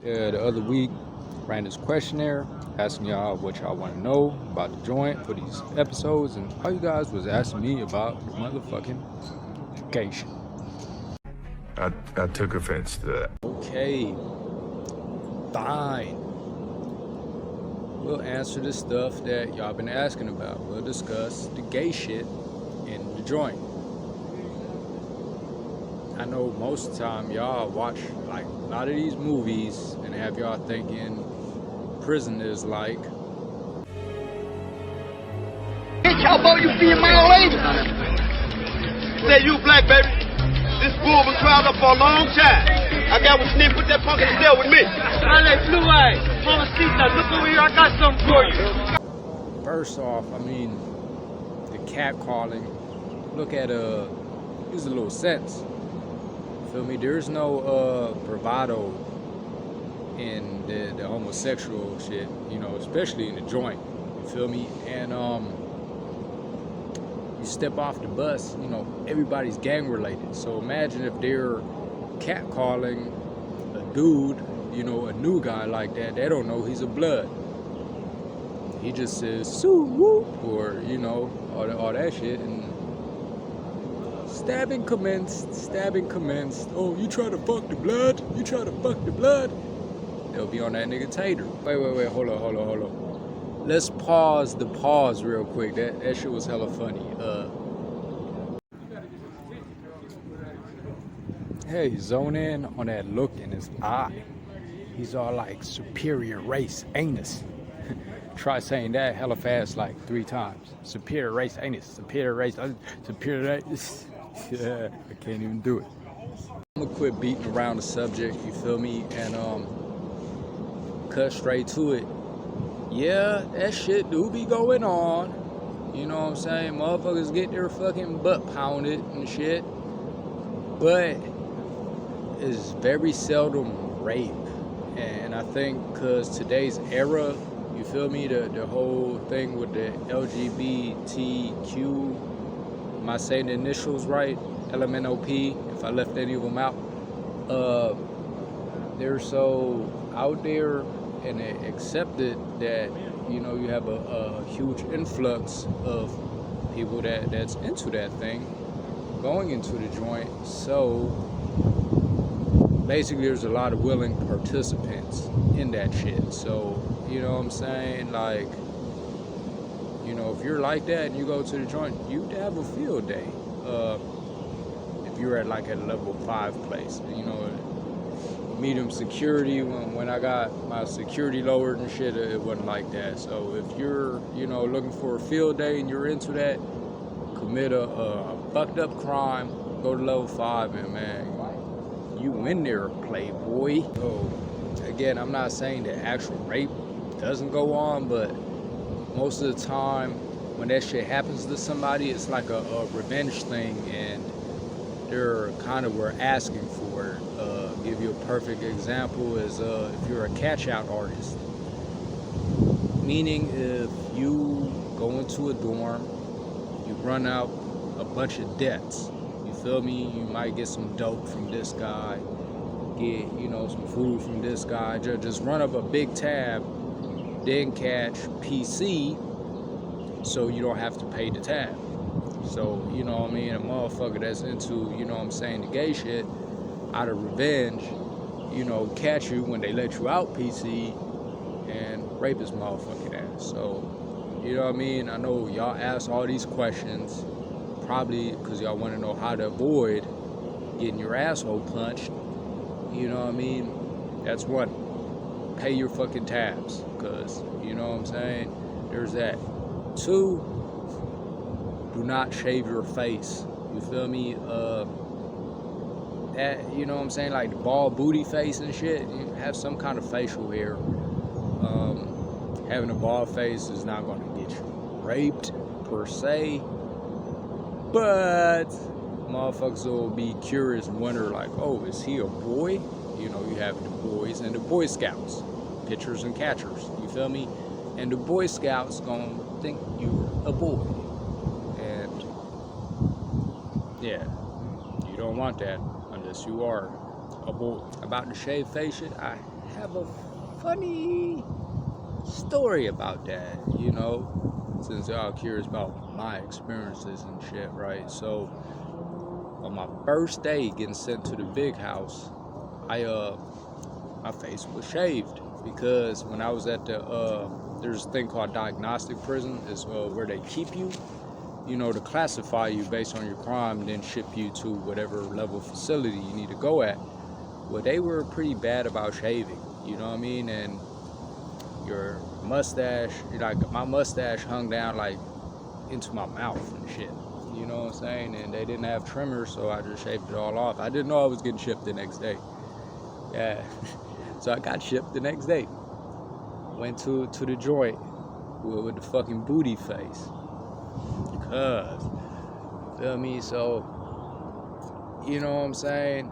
The other week, ran this questionnaire asking y'all what y'all want to know about the joint for these episodes, and all you guys was asking me about the motherfucking gay shit. I took offense to that. Okay, fine. We'll answer the stuff that y'all been asking about. We'll discuss the gay shit in the joint. I know most of the time y'all watch like a lot of these movies and have y'all thinking prison is like. Hey, cowboy, you being my old lady? Say you black, baby. This bull been crying up for a long time. I got with Sniff, put that punk in the cell with me. I like Blue Eyes. Mamacita, look over here, I got something for you. First off, I mean, the catcalling, look at, use a little sense. Feel me? There's no bravado in the homosexual shit, you know, especially in the joint. You feel me? And you step off the bus, you know, everybody's gang related. So imagine if they're catcalling a dude, you know, a new guy like that. They don't know he's a blood. He just says "sue whoop" or you know all that shit, and stabbing commenced. Oh, you try to fuck the blood? You try to fuck the blood? They'll be on that nigga tater. Wait, hold on. Let's pause the pause real quick. That shit was hella funny. Hey, zone in on that look in his eye. He's all like superior race anus. Try saying that hella fast like 3 times. Superior race anus. Superior race. Superior race. Yeah, I can't even do it. I'm gonna quit beating around the subject, you feel me, and cut straight to it. Yeah, that shit do be going on. You know what I'm saying? Motherfuckers get their fucking butt pounded and shit. But it's very seldom rape. And I think because today's era, you feel me, the whole thing with the LGBTQ, am I saying the initials right? LMNOP, if I left any of them out. They're so out there and accepted that, you know, you have a huge influx of people that's into that thing, going into the joint. So basically there's a lot of willing participants in that shit. So, you know what I'm saying? Like, you know, if you're like that and you go to the joint, you'd have a field day. If you're at like a level 5 place, you know, medium security, when I got my security lowered and shit, it wasn't like that. So if you're, you know, looking for a field day and you're into that, commit a fucked up crime, go to level 5 and man, you in there, playboy. So again, I'm not saying that actual rape doesn't go on, but most of the time when that shit happens to somebody, it's like a revenge thing, and they're kind of were asking for it. Give you a perfect example is if you're a catch out artist, meaning if you go into a dorm, you run out a bunch of debts. You feel me? You might get some dope from this guy, get, you know, some food from this guy. Just run up a big tab, then catch PC, so you don't have to pay the tab. So, you know what I mean? A motherfucker that's into, you know what I'm saying, the gay shit, out of revenge, you know, catch you when they let you out PC and rape his motherfucking ass. So, you know what I mean? I know y'all ask all these questions, probably because y'all want to know how to avoid getting your asshole punched. You know what I mean? That's one. Pay your fucking tabs, because, you know what I'm saying? There's that. 2, do not shave your face. You feel me? That, you know what I'm saying? Like the bald booty face and shit. You have some kind of facial hair. Having a bald face is not going to get you raped per se, but motherfuckers will be curious and wonder like, oh, is he a boy? You know, you have the boys and the Boy Scouts, pitchers and catchers. You feel me? And the Boy Scouts gonna think you're a boy, and yeah, you don't want that unless you are a boy. About the shave face shit, I have a funny story about that, you know, since y'all curious about my experiences and shit, right? So on my first day getting sent to the big house, my face was shaved because when I was at there's a thing called diagnostic prison. Is where they keep you, you know, to classify you based on your crime, and then ship you to whatever level facility you need to go at. Well, they were pretty bad about shaving, you know what I mean? And your mustache, like my mustache hung down like into my mouth and shit, you know what I'm saying? And they didn't have trimmers, so I just shaved it all off. I didn't know I was getting shipped the next day. Yeah, so I got shipped the next day. Went to the joint with the fucking booty face. Because, feel me? So, you know what I'm saying?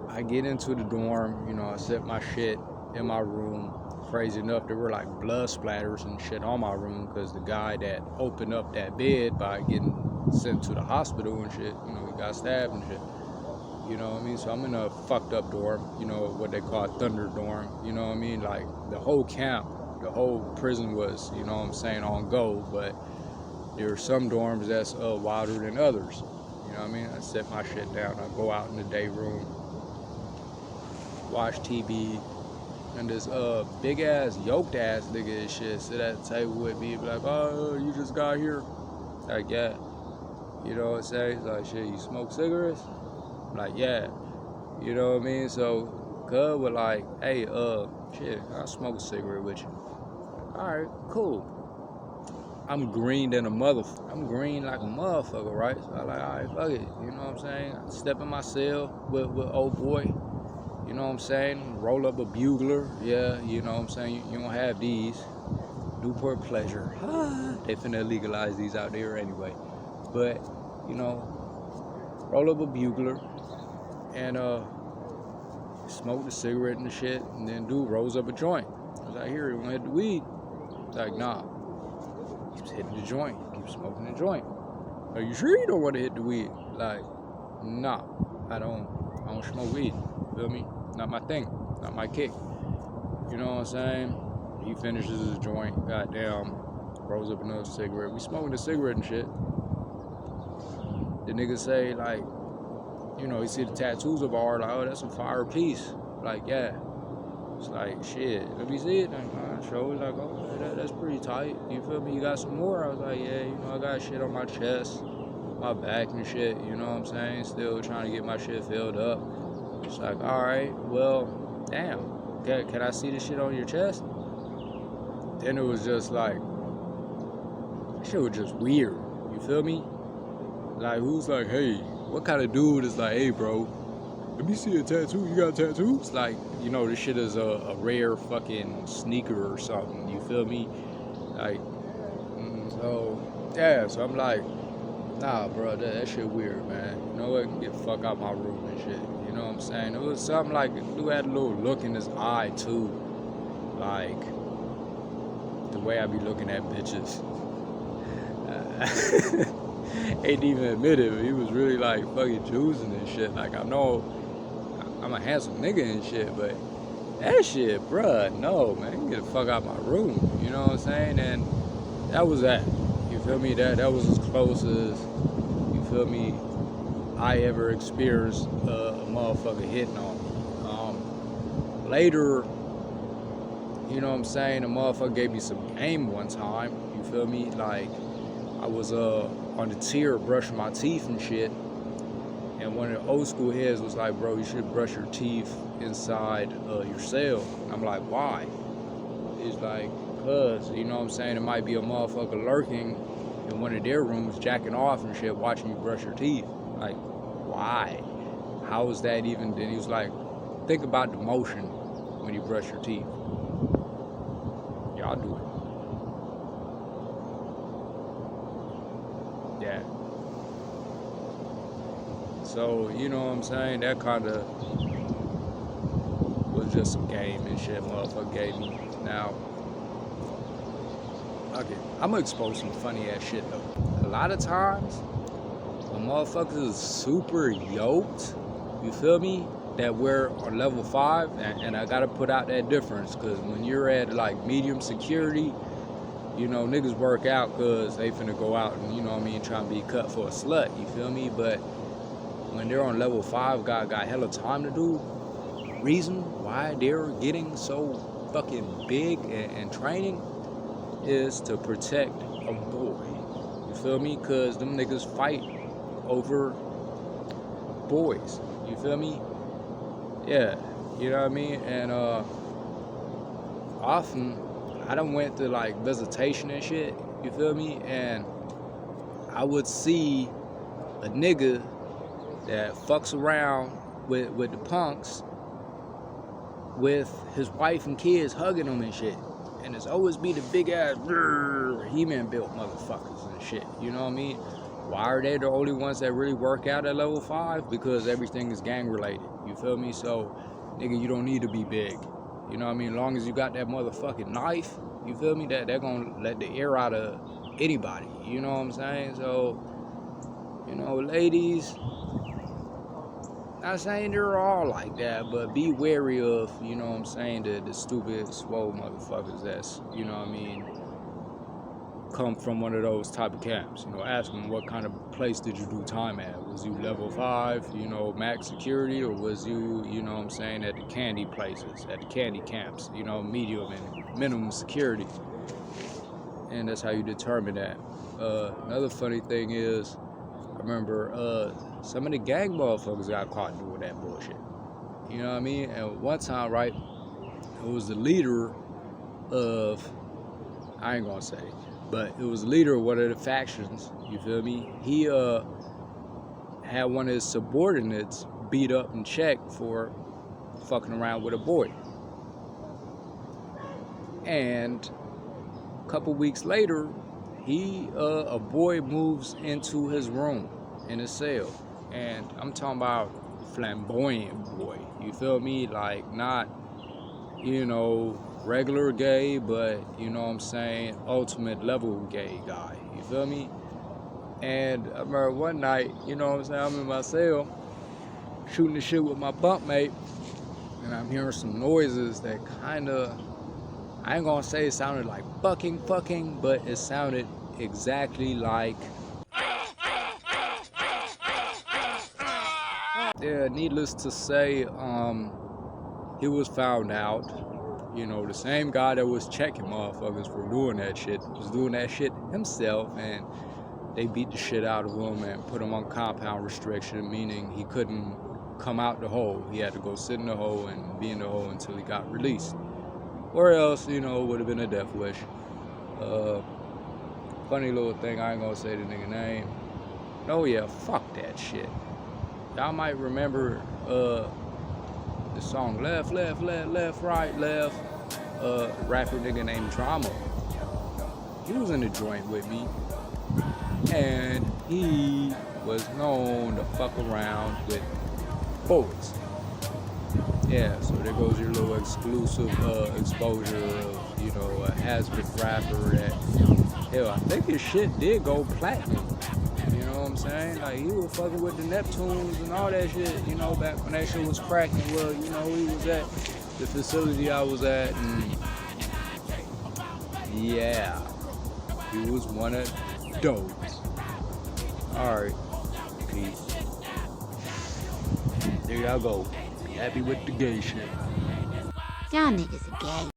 I get into the dorm, you know, I set my shit in my room. Crazy enough, there were like blood splatters and shit on my room because the guy that opened up that bed by getting sent to the hospital and shit, you know, he got stabbed and shit. You know what I mean? So I'm in a fucked up dorm, you know, what they call Thunder Dorm. You know what I mean? Like the whole camp, the whole prison was, you know what I'm saying, on go, but there are some dorms that's wilder than others. You know what I mean? I set my shit down. I go out in the day room, watch TV, and this big ass, yoked ass nigga and shit sit at the table with me and be like, oh, you just got here? Like, yeah. You know what I'm saying? He's like, shit, you smoke cigarettes? I'm like, yeah. You know what I mean? So, cuz was like, hey, shit, I'll smoke a cigarette with you. Alright, cool. I'm green like a motherfucker, right? So I'm like, alright, fuck it. You know what I'm saying? I step in my cell with old boy. You know what I'm saying? Roll up a bugler. Yeah, you know what I'm saying? You don't have these. Newport Pleasure. They finna legalize these out there anyway. But, you know, roll up a bugler and smoke the cigarette and the shit, and then dude rolls up a joint. I was like, here, you wanna hit the weed? He's like, nah. Keeps hitting the joint, keeps smoking the joint. Are you sure you don't want to hit the weed? Like, nah, I don't smoke weed. Feel me? Not my thing, not my kick. You know what I'm saying? He finishes his joint, goddamn, rolls up another cigarette. We smoking the cigarette and shit. The nigga say, like, you know, he see the tattoos of ours, like, oh, that's a fire piece. Like, yeah. It's like, shit, let me see it. Like, I show it, like, oh, that's pretty tight. You feel me? You got some more? I was like, yeah, you know, I got shit on my chest, my back and shit, you know what I'm saying? Still trying to get my shit filled up. It's like, all right, well, damn. Can I see this shit on your chest? Then it was just like, that shit was just weird. You feel me? Like, who's like, hey, what kind of dude is like, hey, bro, let me see a tattoo. You got a tattoo? It's like, you know, this shit is a rare fucking sneaker or something. You feel me? Like, so, yeah, so I'm like, nah, bro, that shit weird, man. You know what? Get the fuck out my room and shit. You know what I'm saying? It was something like, dude had a little look in his eye, too. Like, the way I be looking at bitches. Ain't even admit it, but he was really like fucking juicing and shit. Like, I know I'm a handsome nigga and shit, but that shit, bruh, no, man, get the fuck out my room. You know what I'm saying? And that was that. You feel me? That was as close as, you feel me, I ever experienced a motherfucker hitting on me. Later, you know what I'm saying, a motherfucker gave me some game one time. You feel me? Like, I was on the tier brushing my teeth and shit, and one of the old school heads was like, bro, you should brush your teeth inside your cell. And I'm like, why? He's like, cause, you know what I'm saying, it might be a motherfucker lurking in one of their rooms jacking off and shit, watching you brush your teeth. Like, why? How is that even? Then he was like, think about the motion when you brush your teeth. Y'all do it. Yeah. So, you know what I'm saying? That kind of was just some game and shit motherfucker gave me. Now, okay, I'm gonna expose some funny ass shit though. A lot of times, when motherfuckers is super yoked, you feel me? that we're on level 5, and I gotta put out that difference, because when you're at like medium security, you know, niggas work out because they finna go out and, you know what I mean, try and be cut for a slut, you feel me? But when they're on level 5, got hella time to do. Reason why they're getting so fucking big and training is to protect a boy, you feel me? Because them niggas fight over boys, you feel me? Yeah, you know what I mean? And often I done went to like visitation and shit, you feel me? And I would see a nigga that fucks around with the punks with his wife and kids hugging him and shit. And it's always be the big ass He-Man built motherfuckers and shit, you know what I mean? Why are they the only ones that really work out at level 5? Because everything is gang related, you feel me? So, nigga, you don't need to be big. You know what I mean? As long as you got that motherfucking knife, you feel me? That they're gonna let the air out of anybody, you know what I'm saying? So, you know, ladies, not saying they're all like that, but be wary of, you know what I'm saying, the stupid, swole motherfuckers that's, you know what I mean, come from one of those type of camps. You know, ask them, what kind of place did you do time at? Was you level 5, you know, max security, or was you, you know what I'm saying, at the candy places, at the candy camps, you know, medium and minimum security? And that's how you determine that. Another funny thing is, I remember some of the gang motherfuckers got caught doing that bullshit. You know what I mean? And one time, right, it was the leader of, I ain't gonna say, but it was the leader of one of the factions, you feel me? He had one of his subordinates beat up and checked for fucking around with a boy. And a couple weeks later, a boy moves into his room in his cell. And I'm talking about flamboyant boy, you feel me? Like, not, you know, regular gay, but, you know what I'm saying, ultimate level gay guy, you feel me? And I remember one night, you know what I'm saying, I'm in my cell shooting the shit with my bunk mate, and I'm hearing some noises that kind of, I ain't gonna say it sounded like fucking, but it sounded exactly like, yeah, needless to say, he was found out. You know, the same guy that was checking motherfuckers for doing that shit was doing that shit himself, and they beat the shit out of him and put him on compound restriction, meaning he couldn't come out the hole. He had to go sit in the hole and be in the hole until he got released. Or else, you know, it would have been a death wish. Funny little thing, I ain't gonna say the nigga name. Oh yeah, fuck that shit. Y'all might remember the song Left, Right, Left. Rapper nigga named Drama. He was in the joint with me, and he was known to fuck around with boys. Yeah, so there goes your little exclusive exposure of, you know, a has-been rapper that, hell, I think his shit did go platinum. You know what I'm saying? Like, he was fucking with the Neptunes and all that shit, you know, back when that shit was cracking. Well, you know, he was at the facility I was at, and yeah, he was one of those. Alright, peace. There y'all go. Happy with the gay shit. Y'all niggas are gay.